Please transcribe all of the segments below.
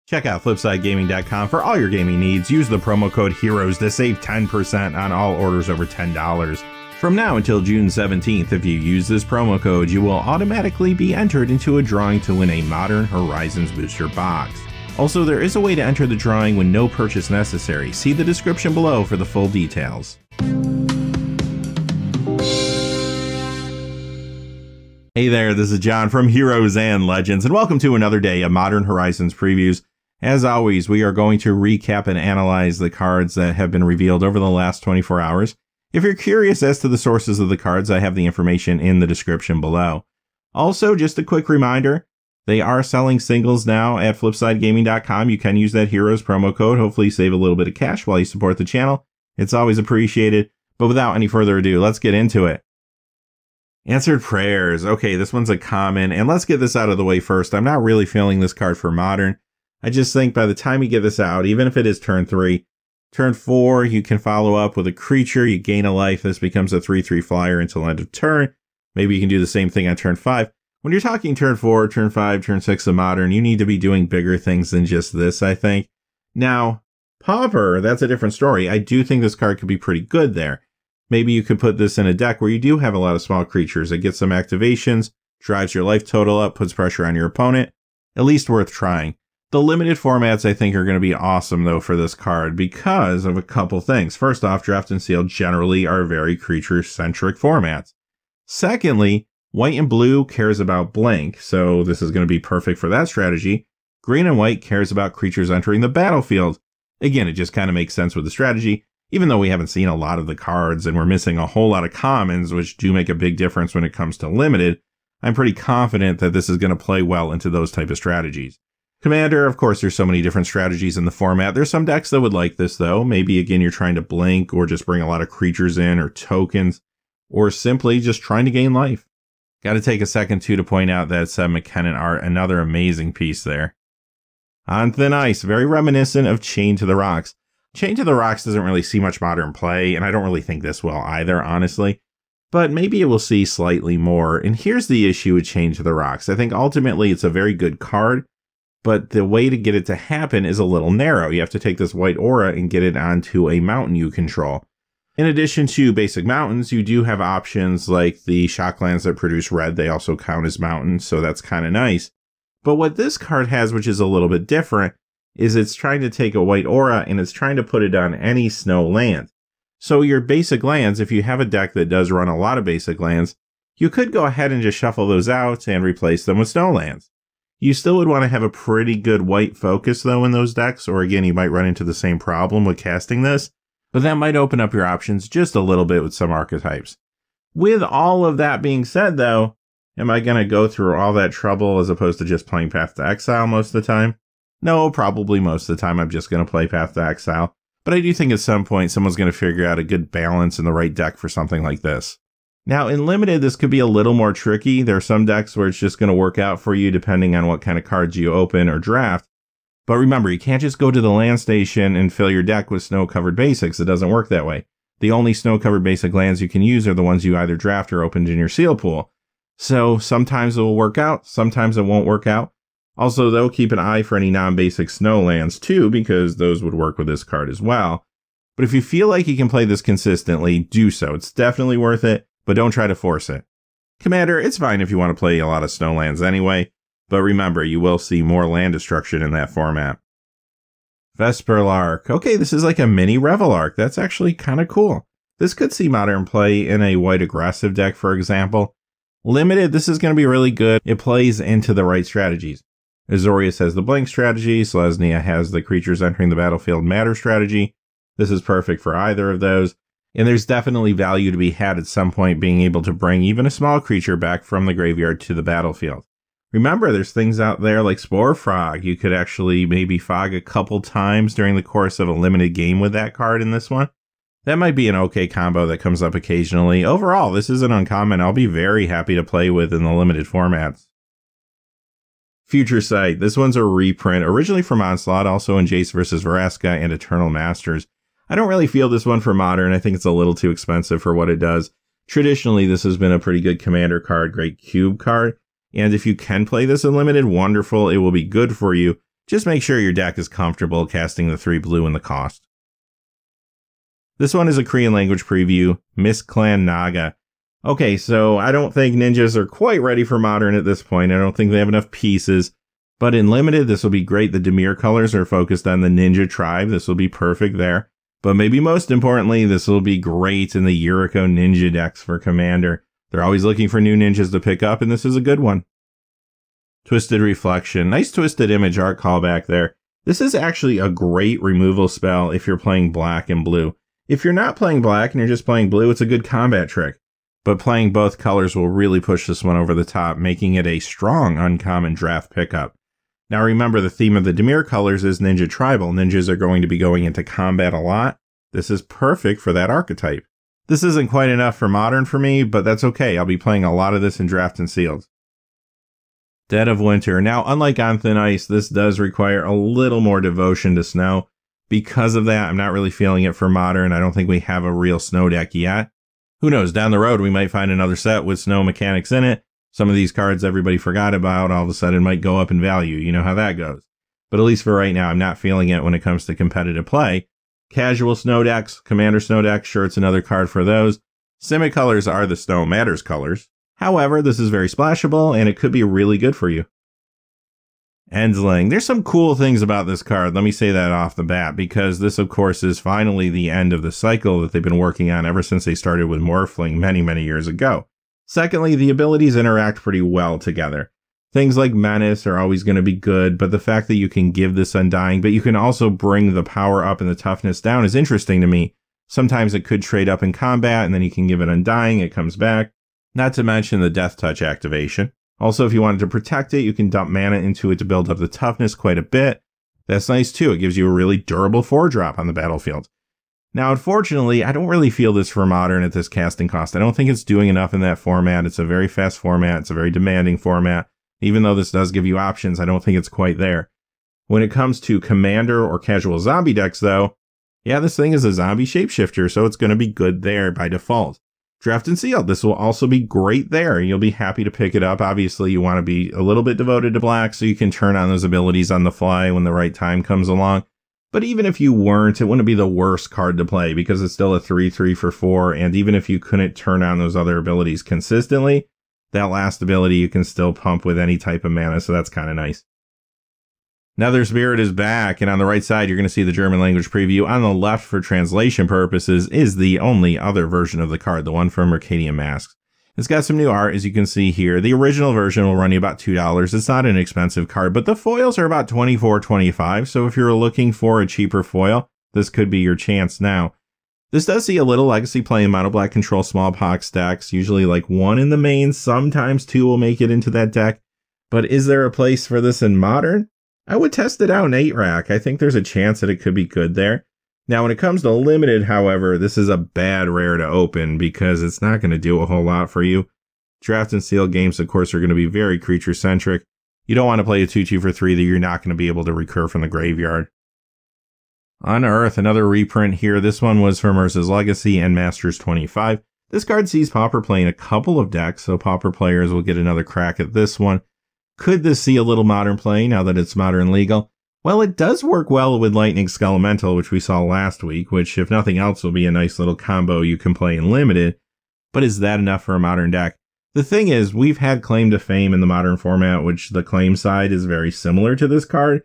Check out FlipsideGaming.com for all your gaming needs. Use the promo code HEROES to save 10% on all orders over $10. From now until June 17th, if you use this promo code, you will automatically be entered into a drawing to win a Modern Horizons booster box. Also, there is a way to enter the drawing with no purchase necessary. See the description below for the full details. Hey there, this is John from Heroes and Legends, and welcome to another day of Modern Horizons previews. As always, we are going to recap and analyze the cards that have been revealed over the last 24 hours. If you're curious as to the sources of the cards, I have the information in the description below. Also, just a quick reminder, they are selling singles now at FlipsideGaming.com. You can use that Heroes promo code. Hopefully save a little bit of cash while you support the channel. It's always appreciated. But without any further ado, let's get into it. Answered Prayers. Okay, this one's a common, and let's get this out of the way first. I'm not really feeling this card for Modern. I just think by the time you get this out, even if it is turn 3, turn 4, you can follow up with a creature, you gain a life, this becomes a 3/3 flyer until end of turn. Maybe you can do the same thing on turn 5. When you're talking turn 4, turn 5, turn 6 of Modern, you need to be doing bigger things than just this, I think. Now, Pauper, that's a different story. I do think this card could be pretty good there. Maybe you could put this in a deck where you do have a lot of small creatures. It gets some activations, drives your life total up, puts pressure on your opponent. At least worth trying. The limited formats, I think, are going to be awesome, though, for this card because of a couple things. First off, Draft and Seal generally are very creature-centric formats. Secondly, white and blue cares about blank, so this is going to be perfect for that strategy. Green and white cares about creatures entering the battlefield. Again, it just kind of makes sense with the strategy, even though we haven't seen a lot of the cards and we're missing a whole lot of commons, which do make a big difference when it comes to limited. I'm pretty confident that this is going to play well into those type of strategies. Commander, of course, there's so many different strategies in the format. There's some decks that would like this, though. Maybe, again, you're trying to blink or just bring a lot of creatures in or tokens, or simply just trying to gain life. Got to take a second, too, to point out that Seb McKinnon art, another amazing piece there. On Thin Ice, very reminiscent of Chain to the Rocks. Chain to the Rocks doesn't really see much modern play, and I don't really think this will either, honestly. But maybe it will see slightly more. And here's the issue with Chain to the Rocks. I think ultimately it's a very good card, but the way to get it to happen is a little narrow. You have to take this white aura and get it onto a mountain you control. In addition to basic mountains, you do have options like the shocklands that produce red. They also count as mountains, so that's kind of nice. But what this card has, which is a little bit different, is it's trying to take a white aura and it's trying to put it on any snow land. So your basic lands, if you have a deck that does run a lot of basic lands, you could go ahead and just shuffle those out and replace them with snow lands. You still would want to have a pretty good white focus, though, in those decks, or again, you might run into the same problem with casting this, but that might open up your options just a little bit with some archetypes. With all of that being said, though, am I going to go through all that trouble as opposed to just playing Path to Exile most of the time? No, probably most of the time I'm just going to play Path to Exile, but I do think at some point someone's going to figure out a good balance in the right deck for something like this. Now, in Limited, this could be a little more tricky. There are some decks where it's just going to work out for you depending on what kind of cards you open or draft. But remember, you can't just go to the land station and fill your deck with snow-covered basics. It doesn't work that way. The only snow-covered basic lands you can use are the ones you either draft or opened in your seal pool. So sometimes it will work out, sometimes it won't work out. Also, though, keep an eye for any non-basic snow lands too, because those would work with this card as well. But if you feel like you can play this consistently, do so. It's definitely worth it. But don't try to force it. Commander, it's fine if you want to play a lot of snowlands anyway, but remember, you will see more land destruction in that format. Vesper Lark. Okay, this is like a mini Revel Arc. That's actually kind of cool. This could see modern play in a white aggressive deck, for example. Limited, this is going to be really good. It plays into the right strategies. Azorius has the blank strategy. Selesnya has the creatures entering the battlefield matter strategy. This is perfect for either of those. And there's definitely value to be had at some point being able to bring even a small creature back from the graveyard to the battlefield. Remember, there's things out there like Spore Frog. You could actually maybe fog a couple times during the course of a limited game with that card in this one. That might be an okay combo that comes up occasionally. Overall, this is an uncommon I'll be very happy to play with in the limited formats. Future Sight. This one's a reprint, originally from Onslaught, also in Jace vs. Vraska and Eternal Masters. I don't really feel this one for Modern. I think it's a little too expensive for what it does. Traditionally, this has been a pretty good commander card, great cube card. And if you can play this in Limited, wonderful. It will be good for you Just make sure your deck is comfortable casting the 3 blue and the cost. This one is a Korean language preview, Miss Clan Naga. Okay, so I don't think ninjas are quite ready for Modern at this point. I don't think they have enough pieces. But in Limited, this will be great. The Dimir colors are focused on the Ninja Tribe. This will be perfect there. But maybe most importantly, this will be great in the Yuriko Ninja decks for Commander. They're always looking for new ninjas to pick up, and this is a good one. Twisted Reflection. Nice Twisted Image art callback there. This is actually a great removal spell if you're playing black and blue. If you're not playing black and you're just playing blue, it's a good combat trick. But playing both colors will really push this one over the top, making it a strong uncommon draft pickup. Now remember, the theme of the Dimir colors is Ninja Tribal. Ninjas are going to be going into combat a lot. This is perfect for that archetype. This isn't quite enough for Modern for me, but that's okay. I'll be playing a lot of this in Draft and Sealed. Dead of Winter. Now, unlike on Thin Ice, this does require a little more devotion to snow. Because of that, I'm not really feeling it for Modern. I don't think we have a real snow deck yet. Who knows, down the road we might find another set with snow mechanics in it. Some of these cards everybody forgot about all of a sudden might go up in value. You know how that goes. But at least for right now, I'm not feeling it when it comes to competitive play. Casual snow decks, Commander snow decks, sure, it's another card for those. Simic colors are the Snow Matters colors. However, this is very splashable, and it could be really good for you. Endling. There's some cool things about this card, let me say that off the bat, because this, of course, is finally the end of the cycle that they've been working on ever since they started with Morphling many, many years ago. Secondly, the abilities interact pretty well together. Things like Menace are always going to be good, but the fact that you can give this Undying, but you can also bring the power up and the toughness down is interesting to me. Sometimes it could trade up in combat, and then you can give it Undying, it comes back. Not to mention the Death Touch activation. Also, if you wanted to protect it, you can dump mana into it to build up the toughness quite a bit. That's nice too, it gives you a really durable 4-drop on the battlefield. Now, unfortunately, I don't really feel this for Modern at this casting cost. I don't think it's doing enough in that format. It's a very fast format. It's a very demanding format. Even though this does give you options, I don't think it's quite there. When it comes to Commander or casual zombie decks, though, yeah, this thing is a zombie shapeshifter, so it's going to be good there by default. Draft and Sealed, this will also be great there. You'll be happy to pick it up. Obviously, you want to be a little bit devoted to black, so you can turn on those abilities on the fly when the right time comes along. But even if you weren't, it wouldn't be the worst card to play because it's still a 3/3 for 4, and even if you couldn't turn on those other abilities consistently, that last ability you can still pump with any type of mana, so that's kind of nice. Nether Spirit is back, and on the right side you're going to see the German language preview. On the left, for translation purposes, is the only other version of the card, the one from Mercadian Masks. It's got some new art, as you can see here. The original version will run you about $2. It's not an expensive card, but the foils are about $24, $25, so if you're looking for a cheaper foil, this could be your chance now. This does see a little legacy play in mono black control smallpox decks, usually like 1 in the main, sometimes 2 will make it into that deck. But is there a place for this in Modern? I would test it out in 8-rack. I think there's a chance that it could be good there. Now, when it comes to Limited, however, this is a bad rare to open because it's not going to do a whole lot for you. Draft and Sealed games, of course, are going to be very creature-centric. You don't want to play a 2/2 for 3 that you're not going to be able to recur from the graveyard. Unearth, another reprint here. This one was from Urza's Legacy and Masters 25. This card sees Pauper playing a couple of decks, so Pauper players will get another crack at this one. Could this see a little Modern play now that it's Modern legal? Well, it does work well with Lightning Skelemental, which we saw last week, which, if nothing else, will be a nice little combo you can play in Limited. But is that enough for a Modern deck? The thing is, we've had Claim to Fame in the Modern format, which the claim side is very similar to this card.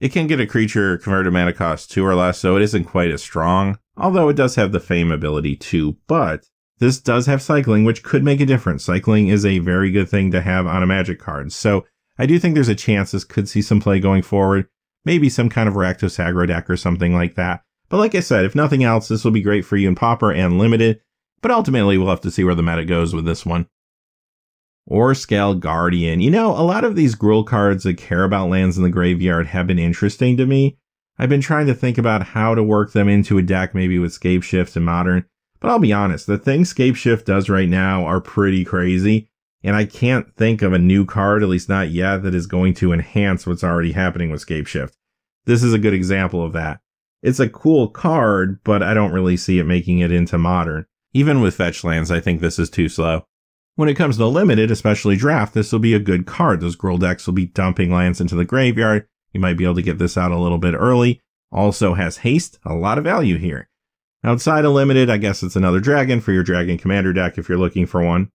It can get a creature converted mana cost 2 or less, so it isn't quite as strong, although it does have the Fame ability too. But this does have Cycling, which could make a difference. Cycling is a very good thing to have on a Magic card, so I do think there's a chance this could see some play going forward. Maybe some kind of Rakdos aggro deck or something like that. But like I said, if nothing else, this will be great for you in Pauper and Limited. But ultimately, we'll have to see where the meta goes with this one. Orscale Guardian. You know, a lot of these Gruul cards that care about lands in the graveyard have been interesting to me. I've been trying to think about how to work them into a deck, maybe with Scapeshift and Modern. But I'll be honest, the things Scapeshift does right now are pretty crazy. And I can't think of a new card, at least not yet, that is going to enhance what's already happening with Scapeshift. This is a good example of that. It's a cool card, but I don't really see it making it into Modern. Even with fetch lands, I think this is too slow. When it comes to Limited, especially Draft, this will be a good card. Those Gruul decks will be dumping lands into the graveyard. You might be able to get this out a little bit early. Also has haste, a lot of value here. Outside of limited, I guess it's another dragon for your dragon commander deck if you're looking for one.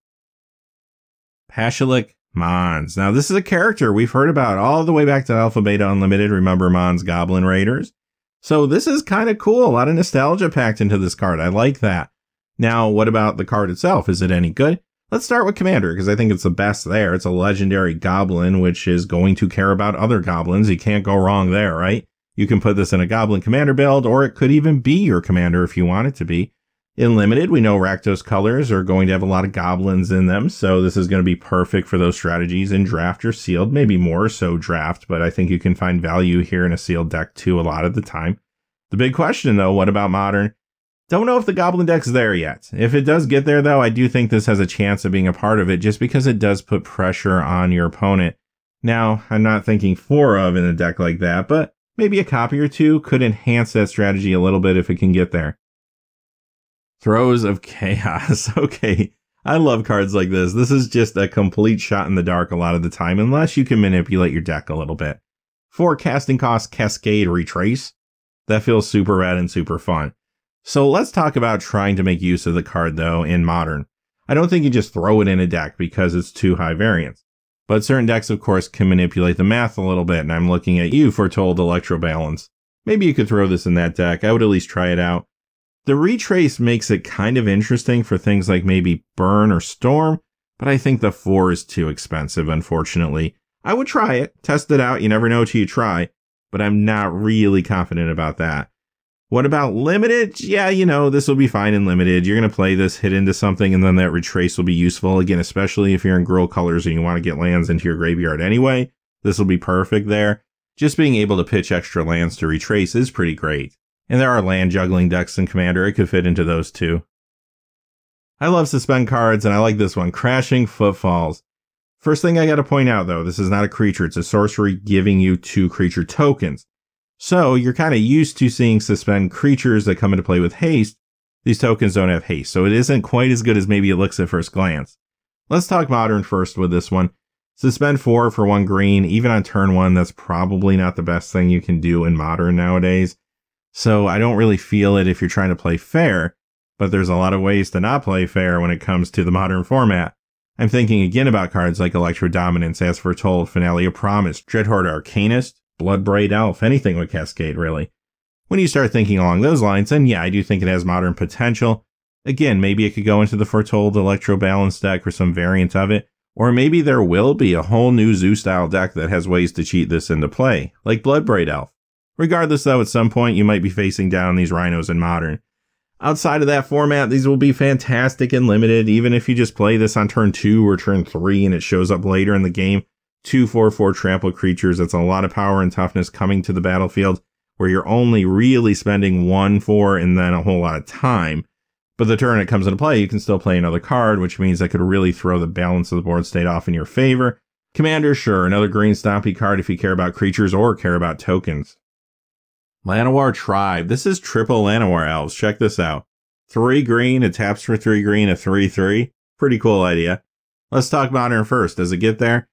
Hasha Liqu Mons. Now this is a character we've heard about all the way back to Alpha Beta Unlimited. Remember Mons Goblin Raiders? So this is kind of cool. A lot of nostalgia packed into this card. I like that. Now, what about the card itself? Is it any good? Let's start with Commander, because I think it's the best there. It's a legendary goblin, which is going to care about other goblins. You can't go wrong there, right? You can put this in a Goblin Commander build, or it could even be your commander if you want it to be. In Limited, we know Rakdos colors are going to have a lot of goblins in them, so this is going to be perfect for those strategies in Draft or Sealed, maybe more so Draft, but I think you can find value here in a Sealed deck too a lot of the time. The big question, though, what about Modern? Don't know if the Goblin deck's there yet. If it does get there, though, I do think this has a chance of being a part of it, just because it does put pressure on your opponent. Now, I'm not thinking 4 of in a deck like that, but maybe a copy or two could enhance that strategy a little bit if it can get there. Throes of Chaos. Okay, I love cards like this. This is just a complete shot in the dark a lot of the time, unless you can manipulate your deck a little bit. 4 casting cost Cascade Retrace. That feels super rad and super fun. So let's talk about trying to make use of the card, though, in Modern. I don't think you just throw it in a deck because it's too high variance. But certain decks, of course, can manipulate the math a little bit, and I'm looking at you, Foretold Electrobalance. Maybe you could throw this in that deck. I would at least try it out. The Retrace makes it kind of interesting for things like maybe Burn or Storm, but I think the 4 is too expensive, unfortunately. I would try it, test it out, you never know till you try, but I'm not really confident about that. What about Limited? Yeah, you know, this will be fine in Limited. You're going to play this, hit into something, and then that Retrace will be useful. Again, especially if you're in Gruul colors and you want to get lands into your graveyard anyway, this will be perfect there. Just being able to pitch extra lands to Retrace is pretty great. And there are land juggling decks in Commander. It could fit into those too. I love suspend cards, and I like this one, Crashing Footfalls. First thing I got to point out, though, this is not a creature. It's a sorcery giving you 2 creature tokens. So you're kind of used to seeing suspend creatures that come into play with haste. These tokens don't have haste, so it isn't quite as good as maybe it looks at first glance. Let's talk Modern first with this one. Suspend 4 for 1 green. Even on turn 1, that's probably not the best thing you can do in Modern nowadays. So I don't really feel it if you're trying to play fair, but there's a lot of ways to not play fair when it comes to the Modern format. I'm thinking again about cards like Electro Dominance, As Foretold, Finale of Promise, Dreadhorde Arcanist, Bloodbraid Elf, anything with Cascade, really. When you start thinking along those lines, then yeah, I do think it has Modern potential. Again, maybe it could go into the Foretold Electro Balance deck or some variant of it, or maybe there will be a whole new Zoo-style deck that has ways to cheat this into play, like Bloodbraid Elf. Regardless, though, at some point you might be facing down these Rhinos in Modern. Outside of that format, these will be fantastic and Limited, even if you just play this on turn 2 or turn 3 and it shows up later in the game. 2 4/4 trample creatures, that's a lot of power and toughness coming to the battlefield, where you're only really spending 1/4 and then a whole lot of time. But the turn it comes into play, you can still play another card, which means that could really throw the balance of the board state off in your favor. Commander, sure, another green stompy card if you care about creatures or care about tokens. Noir Tribe. This is triple Noir Elves. Check this out. 3 green, it taps for 3 green, a 3/3. Pretty cool idea. Let's talk Modern first. Does it get there?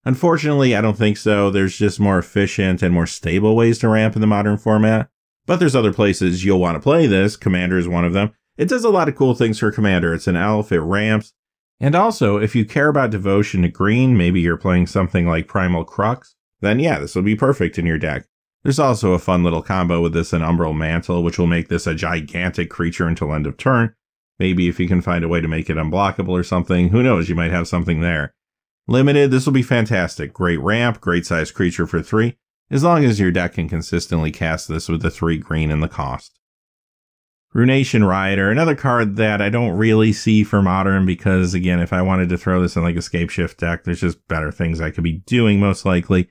Unfortunately, I don't think so. There's just more efficient and more stable ways to ramp in the Modern format. But there's other places you'll want to play this. Commander is one of them. It does a lot of cool things for Commander. It's an elf, it ramps. And also, if you care about devotion to green, maybe you're playing something like Primal Crux, then yeah, this will be perfect in your deck. There's also a fun little combo with this and Umbral Mantle, which will make this a gigantic creature until end of turn. Maybe if you can find a way to make it unblockable or something, who knows, you might have something there. Limited, this will be fantastic. Great ramp, great size creature for 3, as long as your deck can consistently cast this with the 3 green and the cost. Runation Rioter, another card that I don't really see for Modern because, again, if I wanted to throw this in like a Scape Shift deck, there's just better things I could be doing most likely.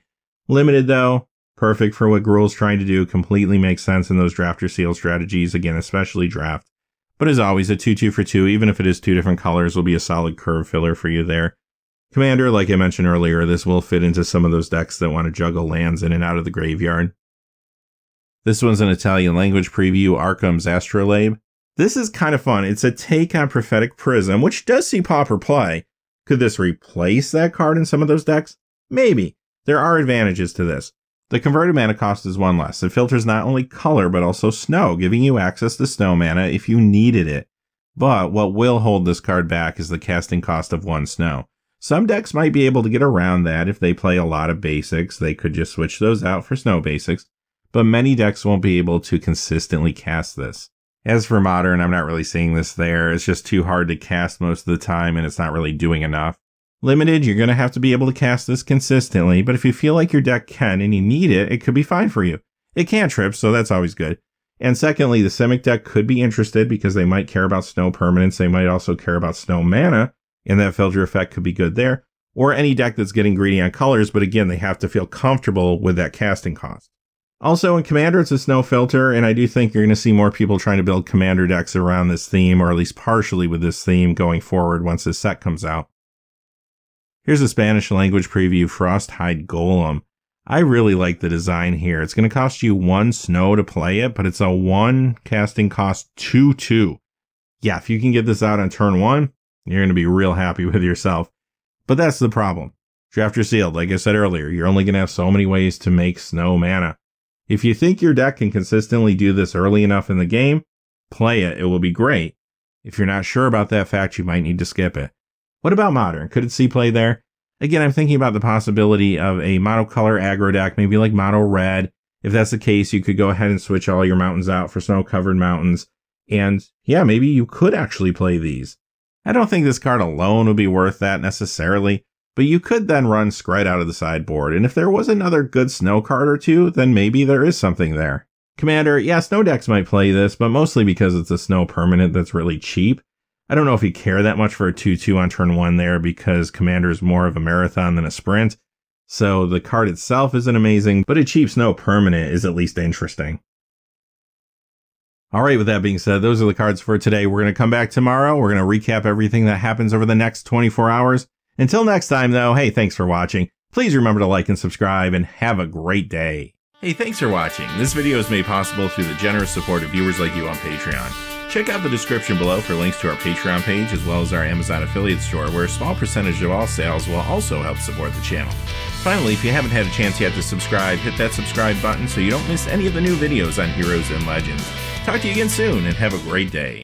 Limited, though, perfect for what Gruul's trying to do, completely makes sense in those draft or seal strategies, again, especially draft. But as always, a 2/2 for 2, even if it is 2 different colors, will be a solid curve filler for you there. Commander, like I mentioned earlier, this will fit into some of those decks that want to juggle lands in and out of the graveyard. This one's an Italian language preview, Arkham's Astrolabe. This is kind of fun. It's a take on Prophetic Prism, which does see Pauper play. Could this replace that card in some of those decks? Maybe. There are advantages to this. The converted mana cost is 1 less. It filters not only color, but also snow, giving you access to snow mana if you needed it. But what will hold this card back is the casting cost of 1 snow. Some decks might be able to get around that if they play a lot of basics. They could just switch those out for snow basics. But many decks won't be able to consistently cast this. As for Modern, I'm not really seeing this there. It's just too hard to cast most of the time, and it's not really doing enough. Limited, you're going to have to be able to cast this consistently, but if you feel like your deck can and you need it, it could be fine for you. It can trip, so that's always good. And secondly, the Simic deck could be interested because they might care about snow permanents. They might also care about snow mana, and that filter effect could be good there. Or any deck that's getting greedy on colors, but again, they have to feel comfortable with that casting cost. Also, in Commander, it's a snow filter, and I do think you're going to see more people trying to build Commander decks around this theme, or at least partially with this theme going forward once this set comes out. Here's a Spanish language preview, Frosthide Golem. I really like the design here. It's going to cost you 1 snow to play it, but it's a 1 casting cost 2/2. Yeah, if you can get this out on turn 1, you're going to be real happy with yourself. But that's the problem. Drafter sealed, like I said earlier, you're only going to have so many ways to make snow mana. If you think your deck can consistently do this early enough in the game, play it. It will be great. If you're not sure about that fact, you might need to skip it. What about Modern? Could it see play there? Again, I'm thinking about the possibility of a monocolor aggro deck, maybe like mono red. If that's the case, you could go ahead and switch all your mountains out for snow-covered mountains. And yeah, maybe you could actually play these. I don't think this card alone would be worth that necessarily, but you could then run Scred out of the sideboard. And if there was another good snow card or two, then maybe there is something there. Commander, yeah, snow decks might play this, but mostly because it's a snow permanent that's really cheap. I don't know if you care that much for a 2/2 on turn 1 there because Commander is more of a marathon than a sprint. So the card itself isn't amazing, but a cheap snow permanent is at least interesting. Alright, with that being said, those are the cards for today. We're going to come back tomorrow. We're going to recap everything that happens over the next 24 hours. Until next time though, hey, thanks for watching. Please remember to like and subscribe and have a great day. Hey, thanks for watching. This video is made possible through the generous support of viewers like you on Patreon. Check out the description below for links to our Patreon page as well as our Amazon affiliate store, where a small percentage of all sales will also help support the channel. Finally, if you haven't had a chance yet to subscribe, hit that subscribe button so you don't miss any of the new videos on Heroes and Legends. Talk to you again soon and have a great day.